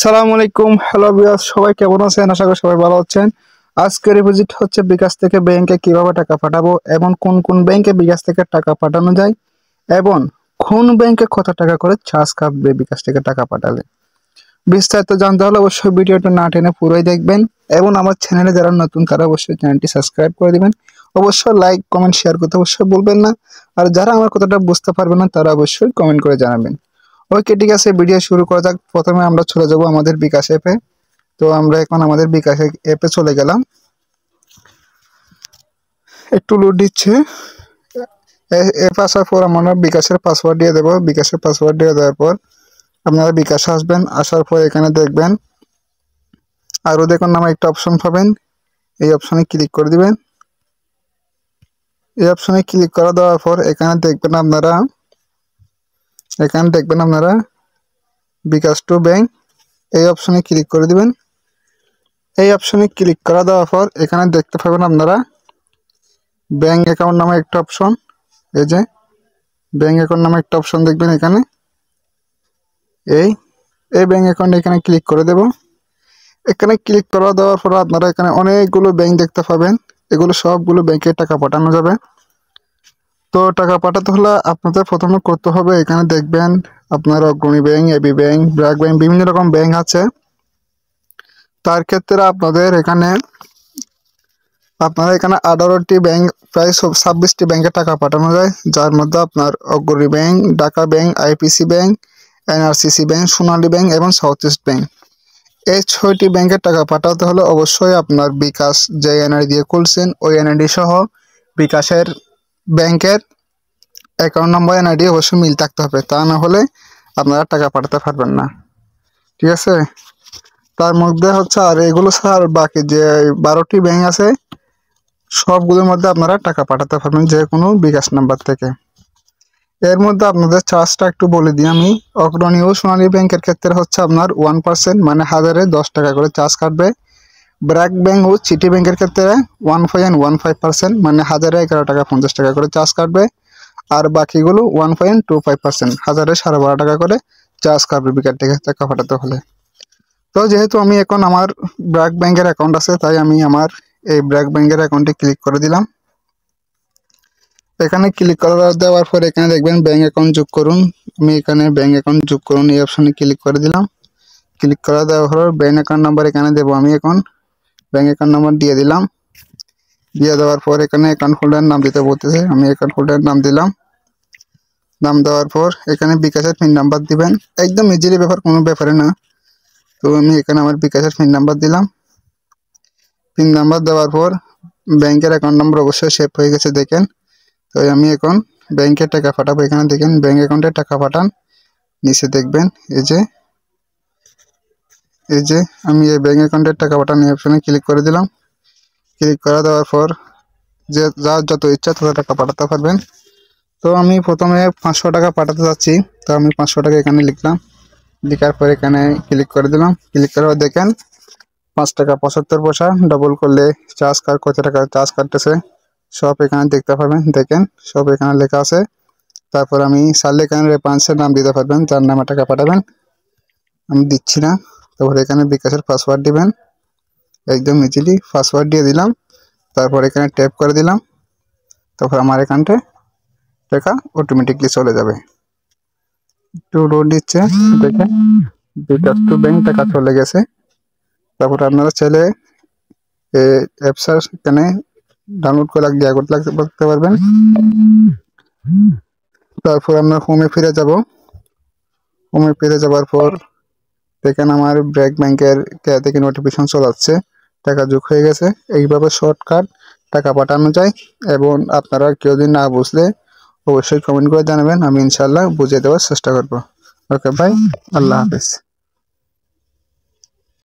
সালামু আলাইকুম, hello viewers, সবাই কেমন আছেন? আশা করি সবাই ভালো আছেন। আজকের ভিজিট হচ্ছে বিকাশ থেকে ব্যাংকে কিভাবে টাকা পাঠাবো এবং কোন কোন ব্যাংকে বিকাশ থেকে টাকা পাঠানো যায় এবং কোন ব্যাংকে কত টাকা করে চার্জ কাটবে বিকাশ থেকে টাকা পাঠালে। বিস্তারিত জানতে হলে অবশ্যই ভিডিওটা না টেনে পুরোই দেখবেন এবং আমার চ্যানেলে যারা নতুন তারা অবশ্যই চ্যানেলটি সাবস্ক্রাইব করে দিবেন। অবশ্যই লাইক কমেন্ট শেয়ার করতে অবশ্যই বলবেন না। আর যারা আমার কথাটা বুঝতে পারবেন না তারা অবশ্যই কমেন্ট করে জানাবেন। ওকে, ঠিক আছে, ভিডিও শুরু করা যাক। প্রথমে আমরা চলে যাব আমাদের বিকাশ অ্যাপে। তো আমরা এখন আমাদের বিকাশ অ্যাপে চলে গেলাম। একটু লোড দিচ্ছে। অ্যাপ আসার পর আমরা বিকাশের পাসওয়ার্ড দিয়ে দেবো। বিকাশের পাসওয়ার্ড দিয়ে দেওয়ার পর আপনারা বিকাশে আসবেন। আসার পর এখানে দেখবেন আরও দেখুন নামে একটা অপশন পাবেন। এই অপশনে ক্লিক করে দিবেন। এই অপশনে ক্লিক করে দেওয়ার পর এখানে দেখবেন আপনারা বিকাশ টু ব্যাংক, এই অপশনে ক্লিক করে দিবেন। এই অপশনে ক্লিক করে দেওয়ার পর এখানে দেখতে পাবেন আপনারা ব্যাংক অ্যাকাউন্ট নামে একটা অপশন। এই যে ব্যাংক অ্যাকাউন্ট নামে একটা অপশন দেখবেন এখানে। এই ব্যাংক অ্যাকাউন্ট এখানে ক্লিক করে দেব। এখানে ক্লিক করে দেওয়ার পর আপনারা এখানে অনেকগুলো ব্যাংক দেখতে পাবেন। এগুলো সবগুলো ব্যাংকে টাকা পাঠানো যাবে। তো টাকা পাঠাতে হলে আপনাদের প্রথমে করতে হবে, এখানে দেখবেন আপনার Agrani bank, AB bank, BRAC bank, বিভিন্ন রকম ব্যাংক আছে। তার ক্ষেত্রে আপনারা এখানে 18টি ব্যাংক, প্রায় 26টি ব্যাংকে টাকা পাঠানো যায়, যার মধ্যে আপনার Agrani bank, Dhaka bank, IPC bank, NRCC bank, Sonali bank এবং সাউথ ইস্ট ব্যাংক। এই 6টি ব্যাংকে টাকা পাঠাতে হলে অবশ্যই আপনার বিকাশ যে এনআইডি দিয়ে খুলছেন ওই এনআইডি সহ বিকাশের ব্যাংকের অ্যাকাউন্ট নম্বর এনআইডি অবশ্যই মিল থাকতে হবে, তা না হলে আপনারা টাকা পাঠাতে পারবেন না। ঠিক আছে, তার মধ্যে হচ্ছে আর এগুলো ছাড়া বাকি যে 12টি ব্যাংক আছে সবগুলোর মধ্যে আপনারা টাকা পাঠাতে পারবেন যে কোনো বিকাশ নাম্বার থেকে। এর মধ্যে আপনাদের চার্জটা একটু বলে দিই আমি। অগ্রণী ও সোনালী ব্যাংকের ক্ষেত্রে হচ্ছে আপনার 1% মানে 1000-এ 10 টাকা করে চার্জ কাটবে। ব্র্যাক ব্যাংক ও সিটি ব্যাংকের ক্ষেত্রে 1.15% মানে 1000-এ 11 টাকা 50 টাকা করে চার্জ কাটবে। আর বাকিগুলো 1.25% 1000-এ 12.5 টাকা করে চার্জ কাটবে বিকাশ থেকে টাকা পাঠাতে হলে। তো যেহেতু আমি এখন আমার ব্র্যাক ব্যাংকের অ্যাকাউন্ট আছে, তাই আমি আমার এই ব্র্যাক ব্যাংকের অ্যাকাউন্টে ক্লিক করে দিলাম। এখানে ক্লিক করে দেওয়ার পর এখানে দেখবেন ব্যাংক অ্যাকাউন্ট যোগ করুন। আমি এখানে ব্যাংক অ্যাকাউন্ট যোগ করুন এই অপশনে ক্লিক করে দিলাম। ক্লিক করে দেওয়ার পর ব্যাংক অ্যাকাউন্ট নাম্বার এখানে দেবো। আমি এখন ব্যাংক অ্যাকাউন্ট নাম্বার দিয়ে দিলাম। দিয়ে দেওয়ার পর এখানে অ্যাকাউন্ট হোল্ডার নাম দিতে বলতেছে, আমি অ্যাকাউন্ট হোল্ডার নাম দিলাম। নাম দেওয়ার পর এখানে বিকাশের পিন নাম্বার দিবেন। একদম ইজিলি ব্যাপার, কোনো ব্যাপারে না। তো আমি এখানে আমার বিকাশের পিন নাম্বার দিলাম। পিন নাম্বার দেওয়ার পর ব্যাংকের অ্যাকাউন্ট নাম্বার অবশ্যই সেভ হয়ে গেছে দেখেন। তো আমি এখন ব্যাংকে টাকা পাঠাবো। এখানে দেখেন ব্যাংক অ্যাকাউন্টে টাকা পাঠান, নিচে দেখবেন এই যে আমি এই ব্যাংক অ্যাকাউন্টের টাকা পাঠান এই অপশনে ক্লিক করে দিলাম। ক্লিক করে দেওয়ার পর যে যার যত ইচ্ছা তত টাকা পাঠাতে পারবেন। তো আমি প্রথমে 500 টাকা পাঠাতে যাচ্ছি, তো আমি 500 টাকা এখানে লিখলাম। লেখার পর এখানে ক্লিক করে দিলাম। ক্লিক করার দেখেন 5 টাকা 75 পয়সা, ডবল করলে চার্জ কত টাকা চার্জ কাটতেছে সব এখানে দেখতে পাবেন। দেখেন সব এখানে লেখা আছে। তারপর আমি চাইলে এখানে রেফারেন্সের নাম দিতে পারবেন, যার নামে টাকা পাঠাবেন। আমি দিচ্ছি না। তারপর এখানে বিকাশের পাসওয়ার্ড দিবেন। একদম ইজিলি পাসওয়ার্ড দিয়ে দিলাম। তারপর এখানে ট্যাপ করে দিলাম। তারপর আমার অ্যাকাউন্টে টাকা অটোমেটিকলি চলে যাবে। একটু লোড দিচ্ছে, দেখেন বিকাশ টু ব্যাংক টাকা চলে গেছে। তারপর আপনারা চাইলে অ্যাপস এখানে ডাউনলোড করে রাখতে পারবেন। তারপর আমরা হোমে ফিরে যাব। হোমে ফিরে যাওয়ার পর দেখেন আমার ব্র্যাক ব্যাংকের থেকে নোটিফিকেশন চলে আসছে, টাকা যোগ হয়ে গেছে। এইভাবে শর্টকাট টাকা পাঠানো যায়। এবং আপনারা কেউ যদি না বুঝলে অবশ্যই কমেন্ট করে জানাবেন, আমি ইনশাল্লাহ বুঝিয়ে দেওয়ার চেষ্টা করব। ওকে ভাই, আল্লাহ হাফেজ।